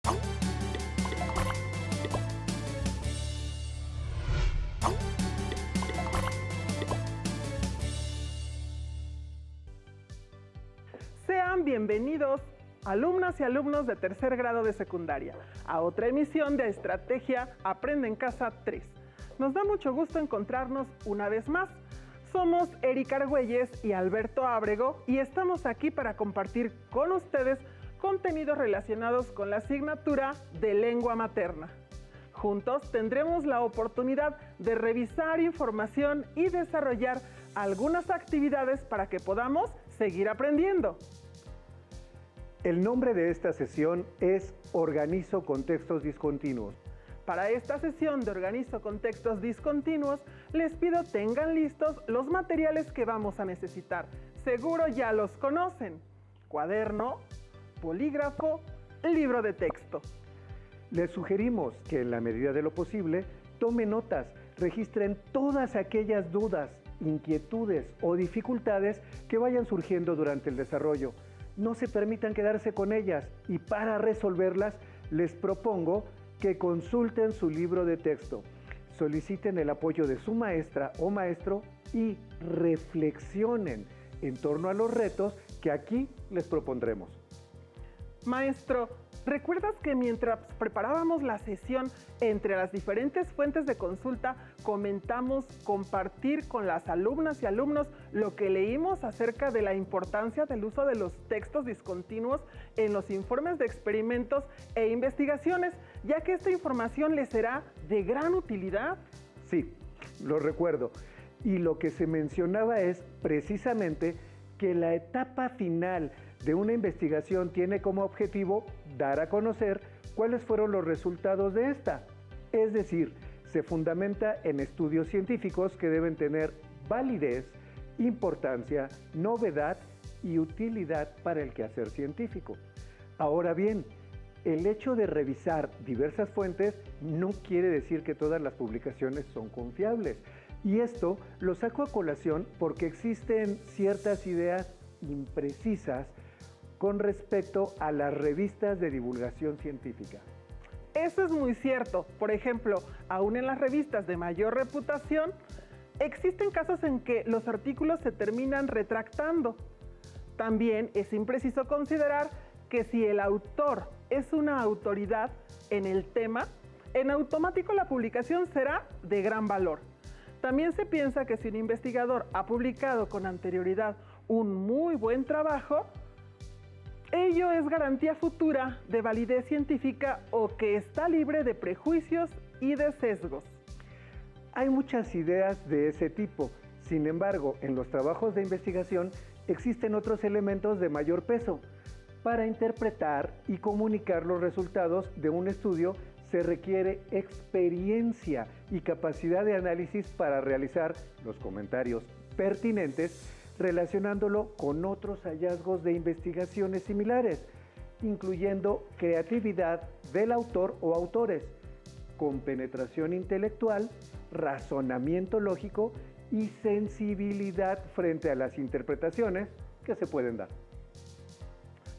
Sean bienvenidos, alumnas y alumnos de tercer grado de secundaria, a otra emisión de Estrategia Aprende en Casa 3. Nos da mucho gusto encontrarnos una vez más. Somos Erika Argüelles y Alberto Ábrego y estamos aquí para compartir con ustedes contenidos relacionados con la asignatura de lengua materna. Juntos tendremos la oportunidad de revisar información y desarrollar algunas actividades para que podamos seguir aprendiendo. El nombre de esta sesión es Organizo Contextos Discontinuos. Para esta sesión de Organizo Contextos Discontinuos, les pido tengan listos los materiales que vamos a necesitar. Seguro ya los conocen: cuaderno, bolígrafo, libro de texto. Les sugerimos que en la medida de lo posible tomen notas, registren todas aquellas dudas, inquietudes o dificultades que vayan surgiendo durante el desarrollo. No se permitan quedarse con ellas y para resolverlas les propongo que consulten su libro de texto, soliciten el apoyo de su maestra o maestro y reflexionen en torno a los retos que aquí les propondremos. Maestro, ¿recuerdas que mientras preparábamos la sesión, entre las diferentes fuentes de consulta, comentamos compartir con las alumnas y alumnos lo que leímos acerca de la importancia del uso de los textos discontinuos en los informes de experimentos e investigaciones, ya que esta información les será de gran utilidad? Sí, lo recuerdo. Y lo que se mencionaba es precisamente que la etapa final de una investigación tiene como objetivo dar a conocer cuáles fueron los resultados de esta. Es decir, se fundamenta en estudios científicos que deben tener validez, importancia, novedad y utilidad para el quehacer científico. Ahora bien, el hecho de revisar diversas fuentes no quiere decir que todas las publicaciones son confiables. Y esto lo saco a colación porque existen ciertas ideas imprecisas con respecto a las revistas de divulgación científica. Eso es muy cierto. Por ejemplo, aún en las revistas de mayor reputación, existen casos en que los artículos se terminan retractando. También es impreciso considerar que si el autor es una autoridad en el tema, en automático la publicación será de gran valor. También se piensa que si un investigador ha publicado con anterioridad un muy buen trabajo, ello es garantía futura de validez científica o que está libre de prejuicios y de sesgos. Hay muchas ideas de ese tipo. Sin embargo, en los trabajos de investigación existen otros elementos de mayor peso. Para interpretar y comunicar los resultados de un estudio se requiere experiencia y capacidad de análisis para realizar los comentarios pertinentes relacionándolo con otros hallazgos de investigaciones similares, incluyendo creatividad del autor o autores, compenetración intelectual, razonamiento lógico y sensibilidad frente a las interpretaciones que se pueden dar.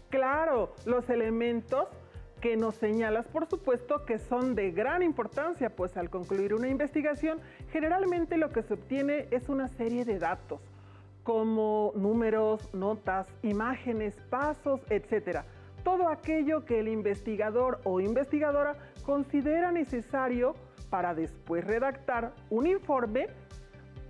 Claro, los elementos que nos señalas, por supuesto, que son de gran importancia, pues al concluir una investigación, generalmente lo que se obtiene es una serie de datos, como números, notas, imágenes, pasos, etc. Todo aquello que el investigador o investigadora considera necesario para después redactar un informe,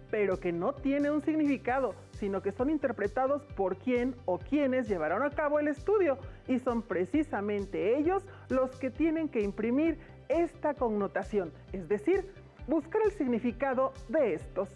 pero que no tiene un significado, sino que son interpretados por quien o quienes llevaron a cabo el estudio, y son precisamente ellos los que tienen que imprimir esta connotación, es decir, buscar el significado de estos.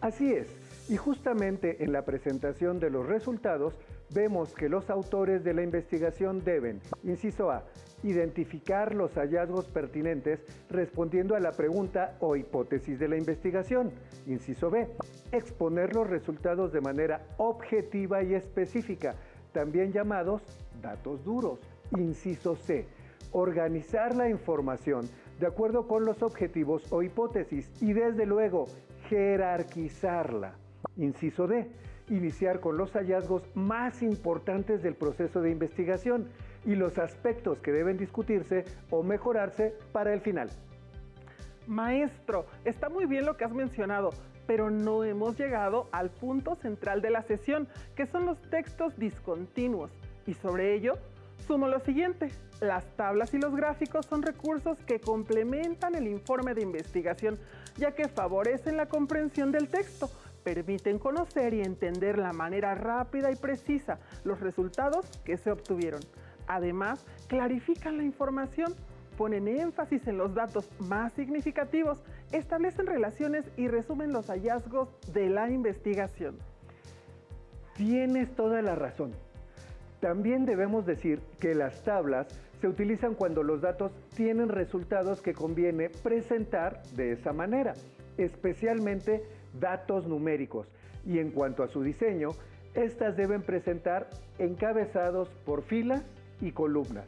Así es. Y justamente en la presentación de los resultados vemos que los autores de la investigación deben, inciso A, identificar los hallazgos pertinentes respondiendo a la pregunta o hipótesis de la investigación, inciso B, exponer los resultados de manera objetiva y específica, también llamados datos duros, inciso C, organizar la información de acuerdo con los objetivos o hipótesis y desde luego jerarquizarla. Inciso D, iniciar con los hallazgos más importantes del proceso de investigación, y los aspectos que deben discutirse o mejorarse para el final. Maestro, está muy bien lo que has mencionado, pero no hemos llegado al punto central de la sesión, que son los textos discontinuos. Y sobre ello, sumo lo siguiente: las tablas y los gráficos son recursos que complementan el informe de investigación, ya que favorecen la comprensión del texto, permiten conocer y entender de manera rápida y precisa los resultados que se obtuvieron. Además, clarifican la información, ponen énfasis en los datos más significativos, establecen relaciones y resumen los hallazgos de la investigación. Tienes toda la razón. También debemos decir que las tablas se utilizan cuando los datos tienen resultados que conviene presentar de esa manera, especialmente datos numéricos. Y en cuanto a su diseño, estas deben presentar encabezados por filas y columnas.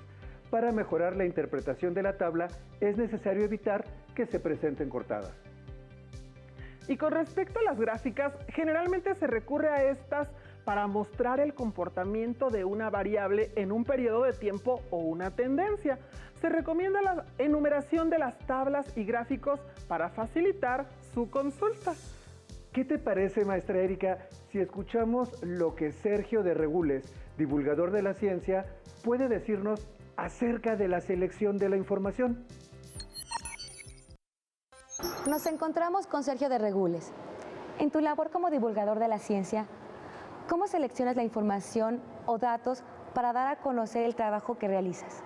Para mejorar la interpretación de la tabla, es necesario evitar que se presenten cortadas. Y con respecto a las gráficas, generalmente se recurre a estas para mostrar el comportamiento de una variable en un periodo de tiempo o una tendencia. Se recomienda la enumeración de las tablas y gráficos para facilitar su consulta. ¿Qué te parece, maestra Erika, si escuchamos lo que Sergio de Regules, divulgador de la ciencia, puede decirnos acerca de la selección de la información? Nos encontramos con Sergio de Regules. En tu labor como divulgador de la ciencia, ¿cómo seleccionas la información o datos para dar a conocer el trabajo que realizas?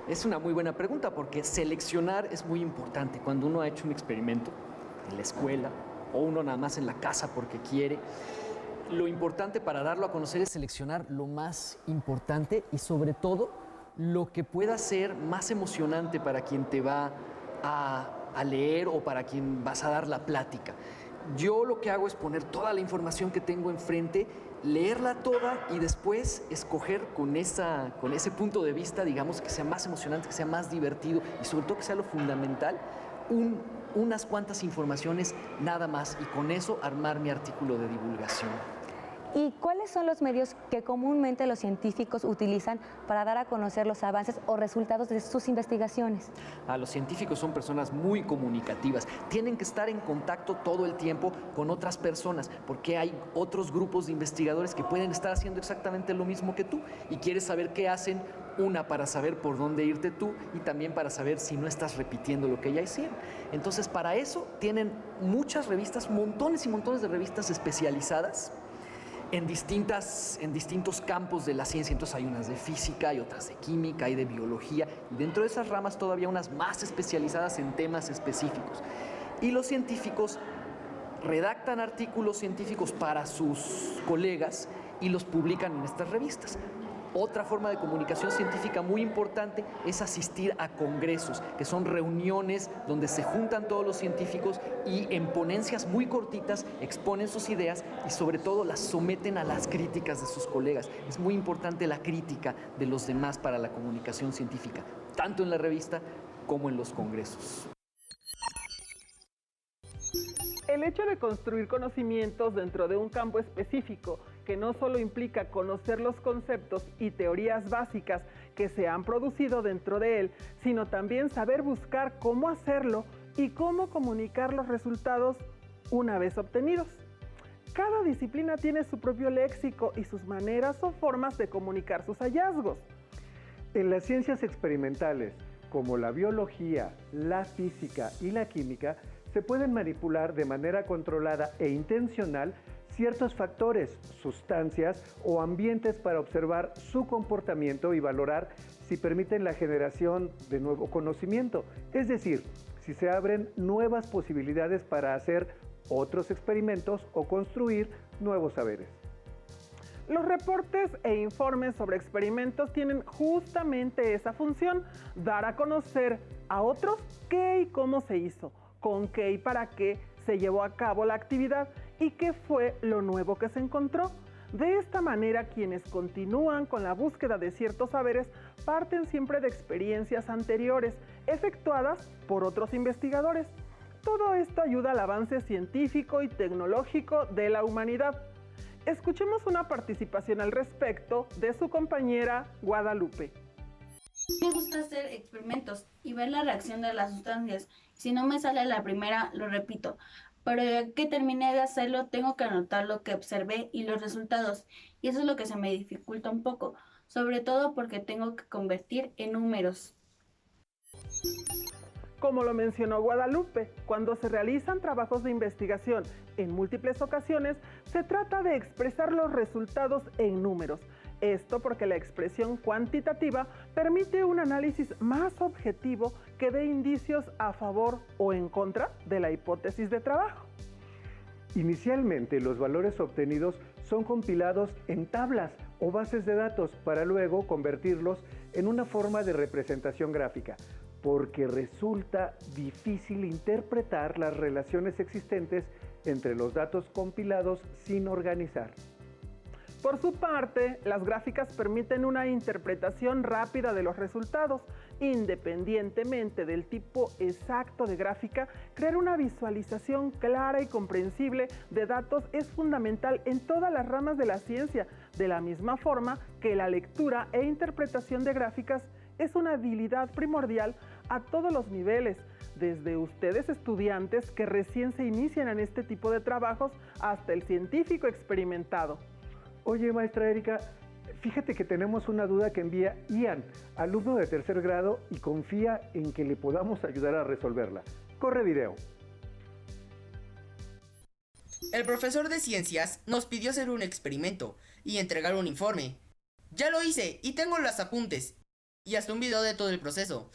Es una muy buena pregunta, porque seleccionar es muy importante. Cuando uno ha hecho un experimento en la escuela o uno nada más en la casa porque quiere, lo importante para darlo a conocer es seleccionar lo más importante y sobre todo lo que pueda ser más emocionante para quien te va a leer o para quien vas a dar la plática. Yo lo que hago es poner toda la información que tengo enfrente, leerla toda y después escoger con ese punto de vista, digamos, que sea más emocionante, que sea más divertido y sobre todo que sea lo fundamental, unas cuantas informaciones nada más, y con eso armar mi artículo de divulgación. ¿Y cuáles son los medios que comúnmente los científicos utilizan para dar a conocer los avances o resultados de sus investigaciones? Los científicos son personas muy comunicativas. Tienen que estar en contacto todo el tiempo con otras personas, porque hay otros grupos de investigadores que pueden estar haciendo exactamente lo mismo que tú y quieres saber qué hacen, para saber por dónde irte tú y también para saber si no estás repitiendo lo que ya hicieron. Entonces, para eso tienen muchas revistas, montones y montones de revistas especializadas en distintos campos de la ciencia. Entonces hay unas de física, hay otras de química, hay de biología, y dentro de esas ramas todavía unas más especializadas en temas específicos. Y los científicos redactan artículos científicos para sus colegas y los publican en estas revistas. Otra forma de comunicación científica muy importante es asistir a congresos, que son reuniones donde se juntan todos los científicos y en ponencias muy cortitas exponen sus ideas y sobre todo las someten a las críticas de sus colegas. Es muy importante la crítica de los demás para la comunicación científica, tanto en la revista como en los congresos. El hecho de construir conocimientos dentro de un campo específico, que no solo implica conocer los conceptos y teorías básicas que se han producido dentro de él, sino también saber buscar cómo hacerlo y cómo comunicar los resultados una vez obtenidos. Cada disciplina tiene su propio léxico y sus maneras o formas de comunicar sus hallazgos. En las ciencias experimentales, como la biología, la física y la química, se pueden manipular de manera controlada e intencional ciertos factores, sustancias o ambientes para observar su comportamiento y valorar si permiten la generación de nuevo conocimiento, es decir, si se abren nuevas posibilidades para hacer otros experimentos o construir nuevos saberes. Los reportes e informes sobre experimentos tienen justamente esa función: dar a conocer a otros qué y cómo se hizo, con qué y para qué se llevó a cabo la actividad y qué fue lo nuevo que se encontró. De esta manera, quienes continúan con la búsqueda de ciertos saberes parten siempre de experiencias anteriores efectuadas por otros investigadores. Todo esto ayuda al avance científico y tecnológico de la humanidad. Escuchemos una participación al respecto de su compañera Guadalupe. Me gusta hacer experimentos y ver la reacción de las sustancias. Si no me sale la primera, lo repito. Pero ya que terminé de hacerlo, tengo que anotar lo que observé y los resultados. Y eso es lo que se me dificulta un poco, sobre todo porque tengo que convertir en números. Como lo mencionó Guadalupe, cuando se realizan trabajos de investigación en múltiples ocasiones, se trata de expresar los resultados en números. Esto porque la expresión cuantitativa permite un análisis más objetivo que dé indicios a favor o en contra de la hipótesis de trabajo. Inicialmente, los valores obtenidos son compilados en tablas o bases de datos para luego convertirlos en una forma de representación gráfica, porque resulta difícil interpretar las relaciones existentes entre los datos compilados sin organizar. Por su parte, las gráficas permiten una interpretación rápida de los resultados. Independientemente del tipo exacto de gráfica, crear una visualización clara y comprensible de datos es fundamental en todas las ramas de la ciencia, de la misma forma que la lectura e interpretación de gráficas es una habilidad primordial a todos los niveles, desde ustedes estudiantes que recién se inician en este tipo de trabajos hasta el científico experimentado. Oye, maestra Erika, fíjate que tenemos una duda que envía Ian, alumno de 3er grado, y confía en que le podamos ayudar a resolverla. Corre video. El profesor de ciencias nos pidió hacer un experimento y entregar un informe. Ya lo hice y tengo los apuntes y hasta un video de todo el proceso.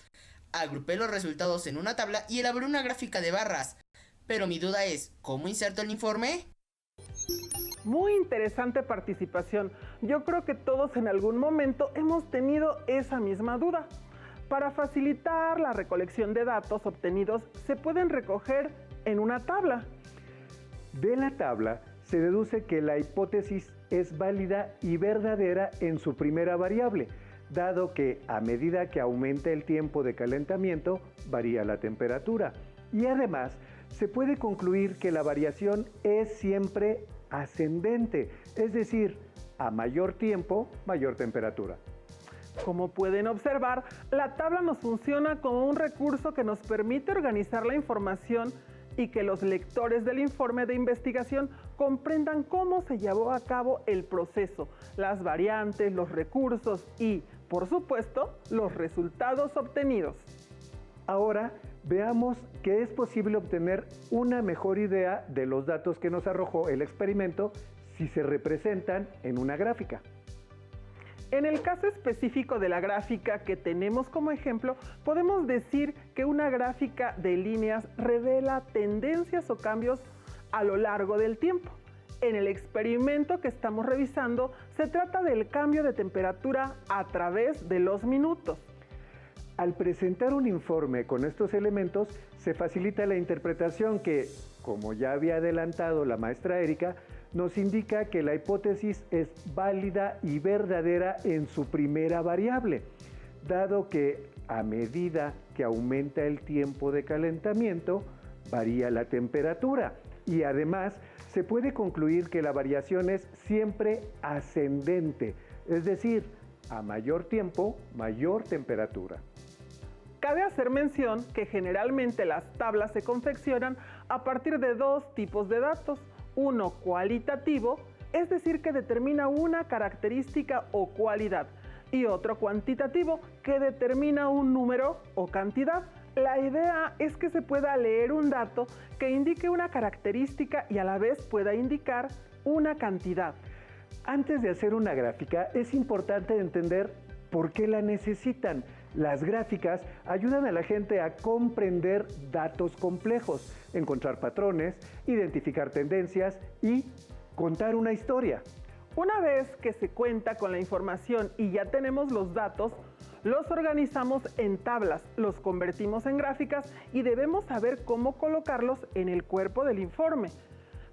Agrupé los resultados en una tabla y elaboré una gráfica de barras. Pero mi duda es, ¿cómo inserto el informe? Muy interesante participación. Yo creo que todos en algún momento hemos tenido esa misma duda. Para facilitar la recolección de datos obtenidos, se pueden recoger en una tabla. De la tabla se deduce que la hipótesis es válida y verdadera en su primera variable, dado que a medida que aumenta el tiempo de calentamiento, varía la temperatura. Y además, se puede concluir que la variación es siempre ascendente, es decir, a mayor tiempo, mayor temperatura. Como pueden observar, la tabla nos funciona como un recurso que nos permite organizar la información y que los lectores del informe de investigación comprendan cómo se llevó a cabo el proceso, las variantes, los recursos y, por supuesto, los resultados obtenidos. Ahora, veamos que es posible obtener una mejor idea de los datos que nos arrojó el experimento si se representan en una gráfica. En el caso específico de la gráfica que tenemos como ejemplo, podemos decir que una gráfica de líneas revela tendencias o cambios a lo largo del tiempo. En el experimento que estamos revisando, se trata del cambio de temperatura a través de los minutos. Al presentar un informe con estos elementos, se facilita la interpretación que, como ya había adelantado la maestra Erika, nos indica que la hipótesis es válida y verdadera en su primera variable, dado que a medida que aumenta el tiempo de calentamiento, varía la temperatura y además se puede concluir que la variación es siempre ascendente, es decir, a mayor tiempo, mayor temperatura. Cabe hacer mención que generalmente las tablas se confeccionan a partir de dos tipos de datos. Uno cualitativo, es decir, que determina una característica o cualidad, y otro cuantitativo, que determina un número o cantidad. La idea es que se pueda leer un dato que indique una característica y a la vez pueda indicar una cantidad. Antes de hacer una gráfica, es importante entender por qué la necesitan. Las gráficas ayudan a la gente a comprender datos complejos, encontrar patrones, identificar tendencias y contar una historia. Una vez que se cuenta con la información y ya tenemos los datos, los organizamos en tablas, los convertimos en gráficas y debemos saber cómo colocarlos en el cuerpo del informe.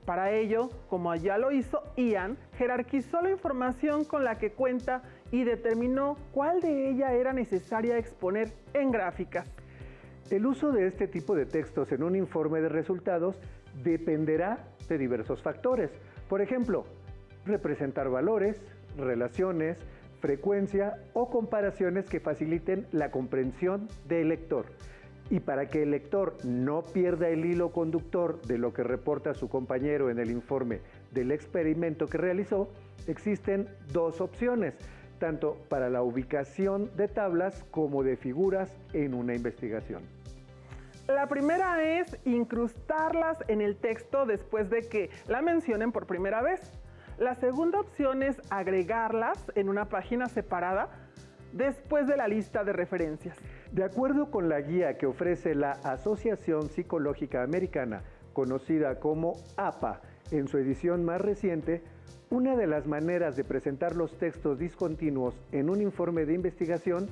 Para ello, como ya lo hizo Ian, jerarquizó la información con la que cuenta y determinó cuál de ella era necesaria exponer en gráficas. El uso de este tipo de textos en un informe de resultados dependerá de diversos factores. Por ejemplo, representar valores, relaciones, frecuencia o comparaciones que faciliten la comprensión del lector. Y para que el lector no pierda el hilo conductor de lo que reporta su compañero en el informe del experimento que realizó, existen dos opciones, tanto para la ubicación de tablas como de figuras en una investigación. La primera es incrustarlas en el texto después de que la mencionen por primera vez. La segunda opción es agregarlas en una página separada después de la lista de referencias. De acuerdo con la guía que ofrece la Asociación Psicológica Americana, conocida como APA, en su edición más reciente, una de las maneras de presentar los textos discontinuos en un informe de investigación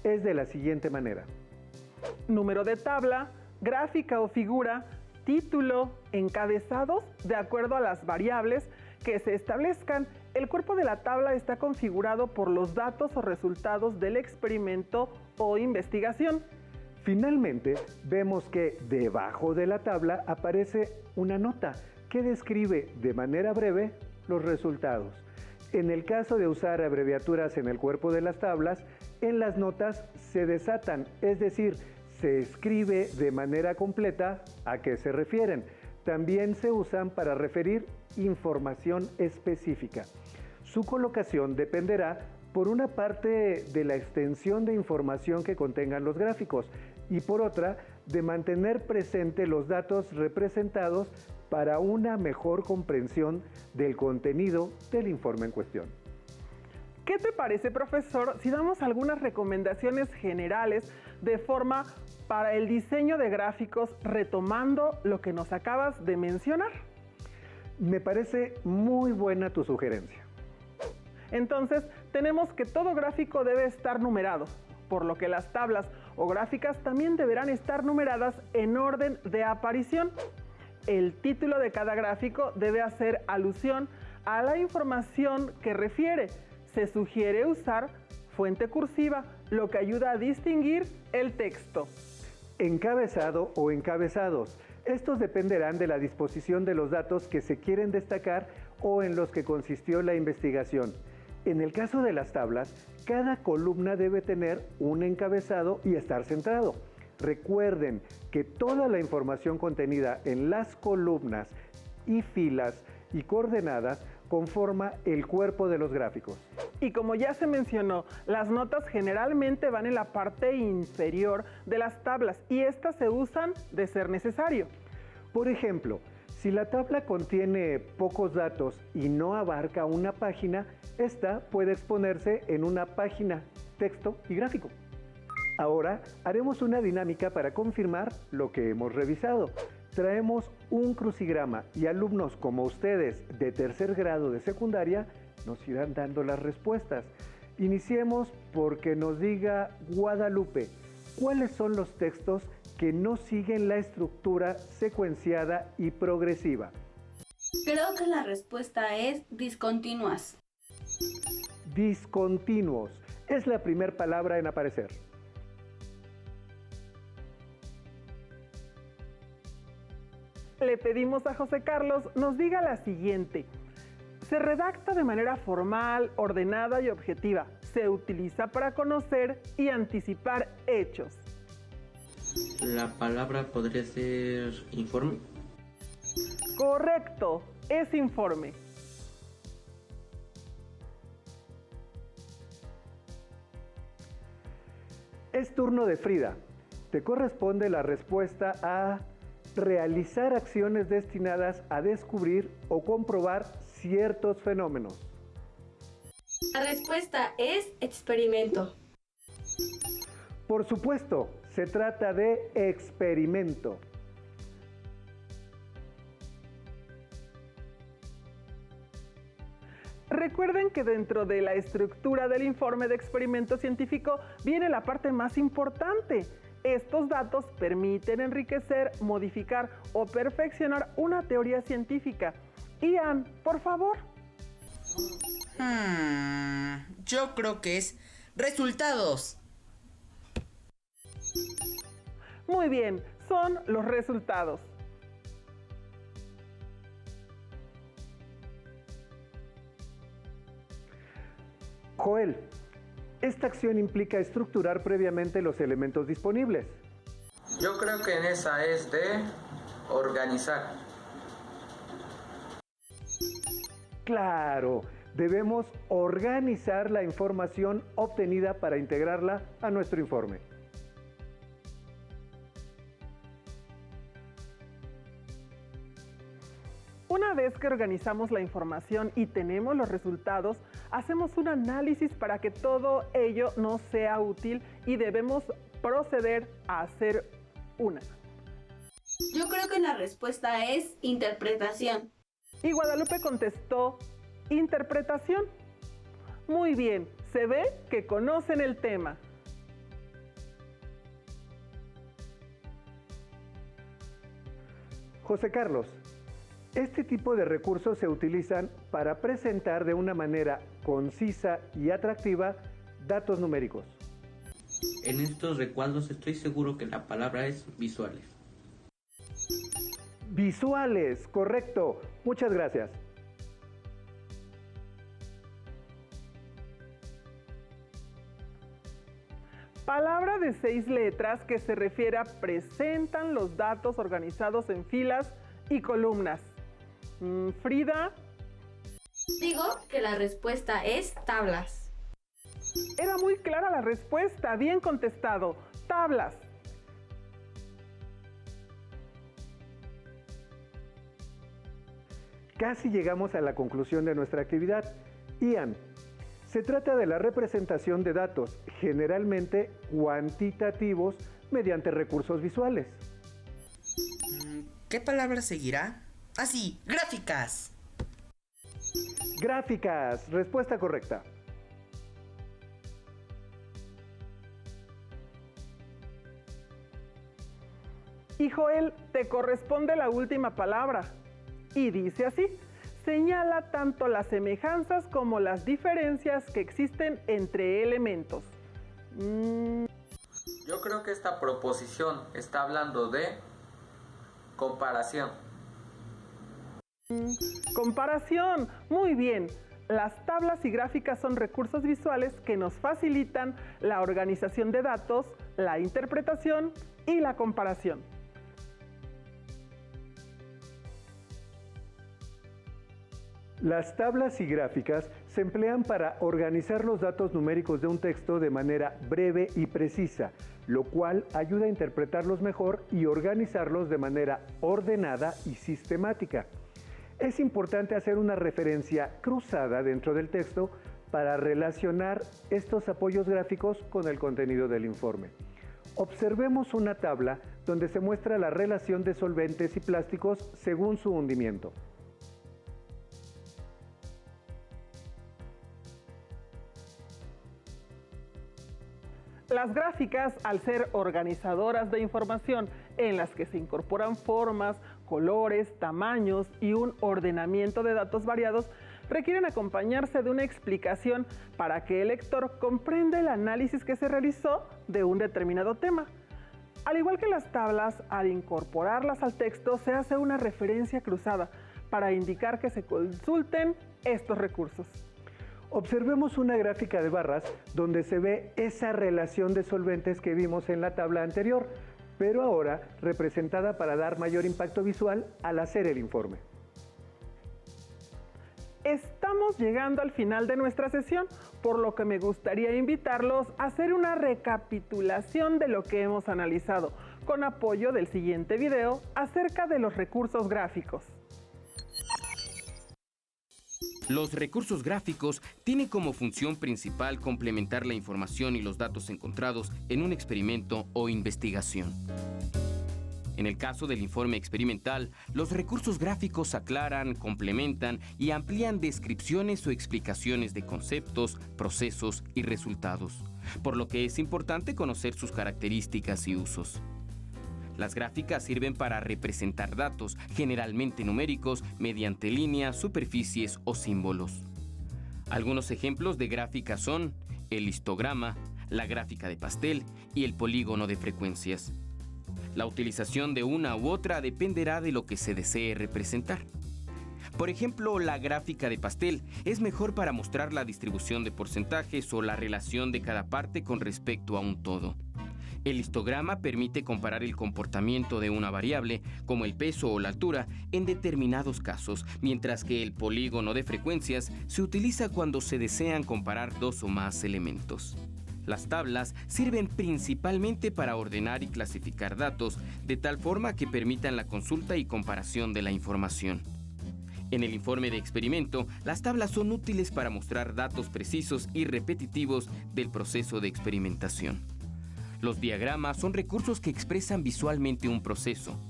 es de la siguiente manera. Número de tabla, gráfica o figura, título, encabezados de acuerdo a las variables que se establezcan. El cuerpo de la tabla está configurado por los datos o resultados del experimento o investigación. Finalmente, vemos que debajo de la tabla aparece una nota que describe de manera breve los resultados. En el caso de usar abreviaturas en el cuerpo de las tablas, en las notas se desatan, es decir, se escribe de manera completa a qué se refieren. También se usan para referir información específica. Su colocación dependerá, por una parte, de la extensión de información que contengan los gráficos y por otra, de mantener presente los datos representados para una mejor comprensión del contenido del informe en cuestión. ¿Qué te parece, profesor, si damos algunas recomendaciones generales de forma para el diseño de gráficos retomando lo que nos acabas de mencionar? Me parece muy buena tu sugerencia. Entonces, tenemos que todo gráfico debe estar numerado, por lo que las tablas o gráficas también deberán estar numeradas en orden de aparición. El título de cada gráfico debe hacer alusión a la información que refiere. Se sugiere usar fuente cursiva, lo que ayuda a distinguir el texto. Encabezado o encabezados. Estos dependerán de la disposición de los datos que se quieren destacar o en los que consistió la investigación. En el caso de las tablas, cada columna debe tener un encabezado y estar centrado. Recuerden que toda la información contenida en las columnas y filas y coordenadas conforma el cuerpo de los gráficos. Y como ya se mencionó, las notas generalmente van en la parte inferior de las tablas y estas se usan de ser necesario. Por ejemplo, si la tabla contiene pocos datos y no abarca una página, esta puede exponerse en una página, texto y gráfico. Ahora haremos una dinámica para confirmar lo que hemos revisado. Traemos un crucigrama y alumnos como ustedes de tercer grado de secundaria nos irán dando las respuestas. Iniciemos porque nos diga Guadalupe, ¿cuáles son los textos que no siguen la estructura secuenciada y progresiva? Creo que la respuesta es discontinuas. Discontinuos es la primera palabra en aparecer. Le pedimos a José Carlos nos diga la siguiente. Se redacta de manera formal, ordenada y objetiva. Se utiliza para conocer y anticipar hechos. La palabra podría ser informe. Correcto, es informe. Es turno de Frida. Te corresponde la respuesta a realizar acciones destinadas a descubrir o comprobar ciertos fenómenos. La respuesta es experimento. Por supuesto, se trata de experimento. Recuerden que dentro de la estructura del informe de experimento científico viene la parte más importante. Estos datos permiten enriquecer, modificar o perfeccionar una teoría científica. Ian, por favor. Yo creo que es resultados. Muy bien, son los resultados. Joel, esta acción implica estructurar previamente los elementos disponibles. Yo creo que en esa es de organizar. Claro, debemos organizar la información obtenida para integrarla a nuestro informe. Una vez que organizamos la información y tenemos los resultados, hacemos un análisis para que todo ello nos sea útil y debemos proceder a hacer una. Yo creo que la respuesta es interpretación. Y Guadalupe contestó, interpretación. Muy bien, se ve que conocen el tema. José Carlos, este tipo de recursos se utilizan para presentar de una manera concisa y atractiva datos numéricos. En estos recuadros estoy seguro que la palabra es visuales. Visuales, correcto. Muchas gracias. Palabra de 6 letras que se refiere a presentan los datos organizados en filas y columnas. Frida. Digo que la respuesta es tablas. Era muy clara la respuesta, bien contestado. Tablas. Casi llegamos a la conclusión de nuestra actividad. Ian, se trata de la representación de datos, generalmente cuantitativos, mediante recursos visuales. ¿Qué palabra seguirá? Ah, sí, gráficas. Gráficas, respuesta correcta. Y Joel, te corresponde la última palabra. Y dice así, señala tanto las semejanzas como las diferencias que existen entre elementos. Yo creo que esta proposición está hablando de comparación. Comparación, muy bien. Las tablas y gráficas son recursos visuales que nos facilitan la organización de datos, la interpretación y la comparación. Las tablas y gráficas se emplean para organizar los datos numéricos de un texto de manera breve y precisa, lo cual ayuda a interpretarlos mejor y organizarlos de manera ordenada y sistemática. Es importante hacer una referencia cruzada dentro del texto para relacionar estos apoyos gráficos con el contenido del informe. Observemos una tabla donde se muestra la relación de solventes y plásticos según su hundimiento. Las gráficas, al ser organizadoras de información en las que se incorporan formas, colores, tamaños y un ordenamiento de datos variados, requieren acompañarse de una explicación para que el lector comprenda el análisis que se realizó de un determinado tema. Al igual que las tablas, al incorporarlas al texto se hace una referencia cruzada para indicar que se consulten estos recursos. Observemos una gráfica de barras donde se ve esa relación de solventes que vimos en la tabla anterior, pero ahora representada para dar mayor impacto visual al hacer el informe. Estamos llegando al final de nuestra sesión, por lo que me gustaría invitarlos a hacer una recapitulación de lo que hemos analizado, con apoyo del siguiente video acerca de los recursos gráficos. Los recursos gráficos tienen como función principal complementar la información y los datos encontrados en un experimento o investigación. En el caso del informe experimental, los recursos gráficos aclaran, complementan y amplían descripciones o explicaciones de conceptos, procesos y resultados, por lo que es importante conocer sus características y usos. Las gráficas sirven para representar datos, generalmente numéricos, mediante líneas, superficies o símbolos. Algunos ejemplos de gráficas son el histograma, la gráfica de pastel y el polígono de frecuencias. La utilización de una u otra dependerá de lo que se desee representar. Por ejemplo, la gráfica de pastel es mejor para mostrar la distribución de porcentajes o la relación de cada parte con respecto a un todo. El histograma permite comparar el comportamiento de una variable, como el peso o la altura, en determinados casos, mientras que el polígono de frecuencias se utiliza cuando se desean comparar dos o más elementos. Las tablas sirven principalmente para ordenar y clasificar datos, de tal forma que permitan la consulta y comparación de la información. En el informe de experimento, las tablas son útiles para mostrar datos precisos y repetitivos del proceso de experimentación. Los diagramas son recursos que expresan visualmente un proceso.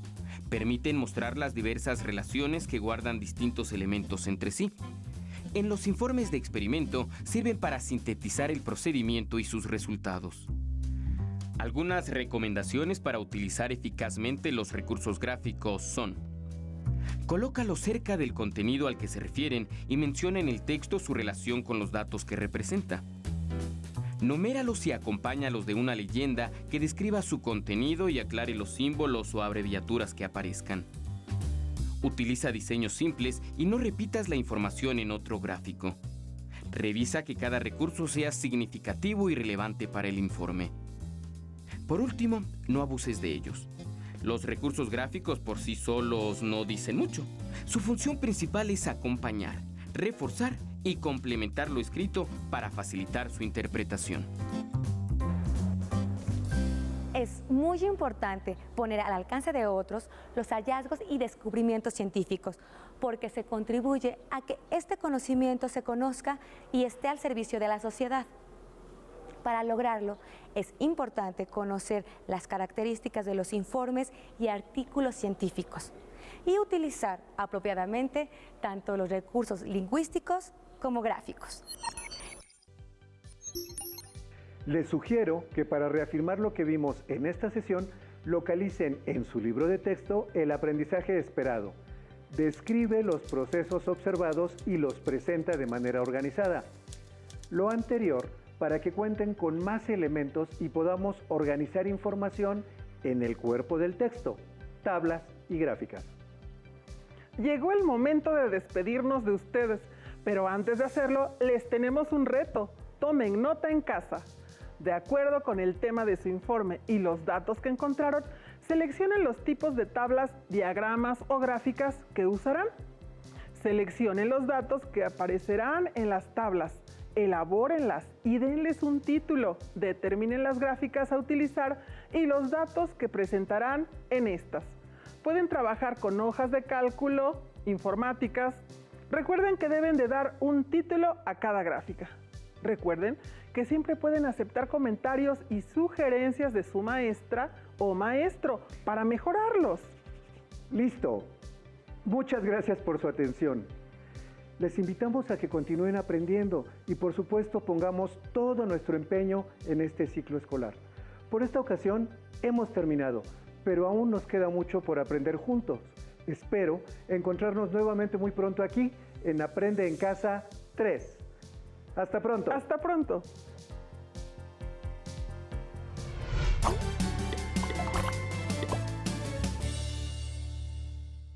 Permiten mostrar las diversas relaciones que guardan distintos elementos entre sí. En los informes de experimento sirven para sintetizar el procedimiento y sus resultados. Algunas recomendaciones para utilizar eficazmente los recursos gráficos son: colócalos cerca del contenido al que se refieren y menciona en el texto su relación con los datos que representa. Numéralos y acompáñalos de una leyenda que describa su contenido y aclare los símbolos o abreviaturas que aparezcan. Utiliza diseños simples y no repitas la información en otro gráfico. Revisa que cada recurso sea significativo y relevante para el informe. Por último, no abuses de ellos. Los recursos gráficos por sí solos no dicen mucho. Su función principal es acompañar, reforzar y complementar lo escrito para facilitar su interpretación. Es muy importante poner al alcance de otros los hallazgos y descubrimientos científicos, porque se contribuye a que este conocimiento se conozca y esté al servicio de la sociedad. Para lograrlo, es importante conocer las características de los informes y artículos científicos y utilizar apropiadamente tanto los recursos lingüísticos como gráficos. Les sugiero que para reafirmar lo que vimos en esta sesión, localicen en su libro de texto el aprendizaje esperado. Describe los procesos observados y los presenta de manera organizada. Lo anterior para que cuenten con más elementos y podamos organizar información en el cuerpo del texto, tablas y gráficas. Llegó el momento de despedirnos de ustedes, pero antes de hacerlo, les tenemos un reto. Tomen nota en casa. De acuerdo con el tema de su informe y los datos que encontraron, seleccionen los tipos de tablas, diagramas o gráficas que usarán. Seleccionen los datos que aparecerán en las tablas, elabórenlas y denles un título. Determinen las gráficas a utilizar y los datos que presentarán en estas. Pueden trabajar con hojas de cálculo, informáticas. Recuerden que deben de dar un título a cada gráfica. Recuerden que siempre pueden aceptar comentarios y sugerencias de su maestra o maestro para mejorarlos. ¡Listo! Muchas gracias por su atención. Les invitamos a que continúen aprendiendo y por supuesto pongamos todo nuestro empeño en este ciclo escolar. Por esta ocasión hemos terminado, pero aún nos queda mucho por aprender juntos. Espero encontrarnos nuevamente muy pronto aquí en Aprende en Casa 3. Hasta pronto. Hasta pronto.